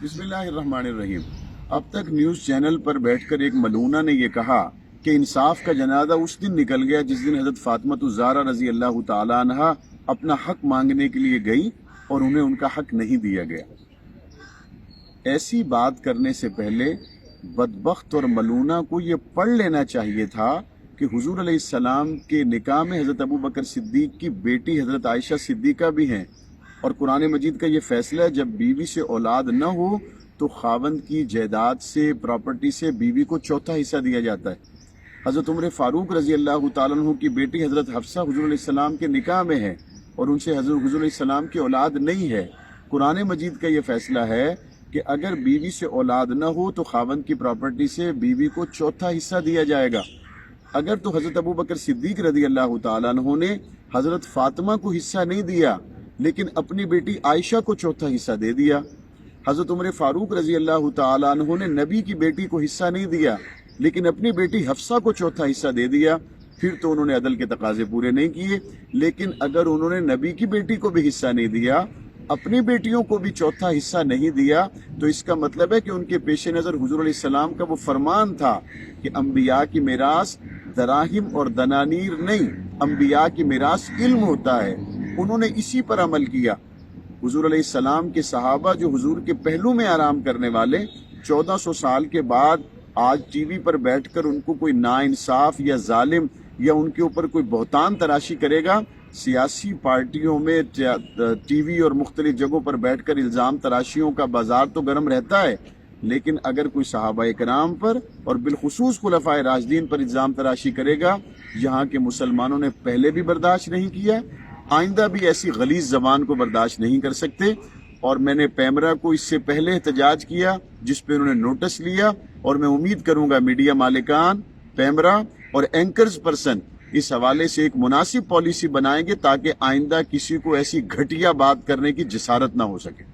बिस्मिल्लाहिर्रहमानिर्रहीम। अब तक न्यूज़ चैनल पर बैठकर एक मलूना ने यह कहा कि इंसाफ का जनाजा उस दिन निकल गया जिस दिन हज़रत फ़ातिमा रज़ी अल्लाह ताला अन्हा अपना हक मांगने के लिए गई और उन्हें उनका हक नहीं दिया गया। ऐसी बात करने से पहले बदबख्त और मलूना को ये पढ़ लेना चाहिए था कि हुजूर अलैहिस्सलाम के निकाह में हज़रत अबू बकर सिद्दीक की बेटी हज़रत आयशा सिद्दीका भी हैं और कुरान मजीद का ये फैसला है जब बीवी से औलाद न हो तो खावंद की जायदाद से, प्रॉपर्टी से बीवी को चौथा हिस्सा दिया जाता है। हज़रत उमर फ़ारूक रज़ी अल्लाह ताला अन्हु की बेटी हज़रत हफ्सा हुजूर अलैहिस्सलाम के निकाह में है और उनसे हुजूर अलैहिस्सलाम की औलाद नहीं है। कुरान मजीद का ये फैसला है कि अगर बीवी से औलाद न हो तो खावंद की प्रॉपर्टी से बीवी को चौथा हिस्सा दिया जाएगा। अगर तो हज़रत अबू बकर सिद्दीक रज़ी अल्लाह ताला अन्हु ने हज़रत फ़ातिमा को हिस्सा नहीं दिया लेकिन अपनी बेटी आयशा को चौथा हिस्सा दे दिया। हज़रत उमर फ़ारूक रज़ी अल्लाह ताला अन्हु ने नबी की बेटी को हिस्सा नहीं दिया लेकिन अपनी बेटी हफ्सा को चौथा हिस्सा दे दिया। फिर तो उन्होंने अदल के तकाजे पूरे नहीं किए। लेकिन अगर उन्होंने नबी की बेटी को भी हिस्सा नहीं दिया, अपनी बेटियों को भी चौथा हिस्सा नहीं दिया, तो इसका मतलब है कि उनके पेश नज़र हुजूर अलैहिस्सलाम का वो फरमान था कि अम्बिया की मिरास दराहिम और दनानीर नहीं, अम्बिया की मिरास इल्म होता है। उन्होंने इसी पर अमल किया। हुजूर अलैहिस्सलाम के सहाबा जो हुजूर के पहलू में आराम करने वाले 1400 साल के बाद आज टीवी पर बैठकर उनको कोई नाइंसाफ या जालिम या उनके ऊपर कोई बहतान तराशी करेगा। सियासी पार्टियों में टीवी और मुख्तलिफ जगहों पर बैठकर इल्ज़ाम तराशियों का बाजार तो गर्म रहता है, लेकिन अगर कोई सहाबा इकराम पर और बिलखुसूस खुलफाए राशिदीन पर इल्ज़ाम तराशी करेगा, यहाँ के मुसलमानों ने पहले भी बर्दाश्त नहीं किया, आइंदा भी ऐसी गलीज ज़बान को बर्दाश्त नहीं कर सकते। और मैंने पैमरा को इससे पहले एहतजाज किया जिस पे उन्होंने नोटिस लिया, और मैं उम्मीद करूंगा मीडिया मालिकान, पैमरा और एंकर्स पर्सन इस हवाले से एक मुनासिब पॉलिसी बनाएंगे ताकि आइंदा किसी को ऐसी घटिया बात करने की जिसारत ना हो सके।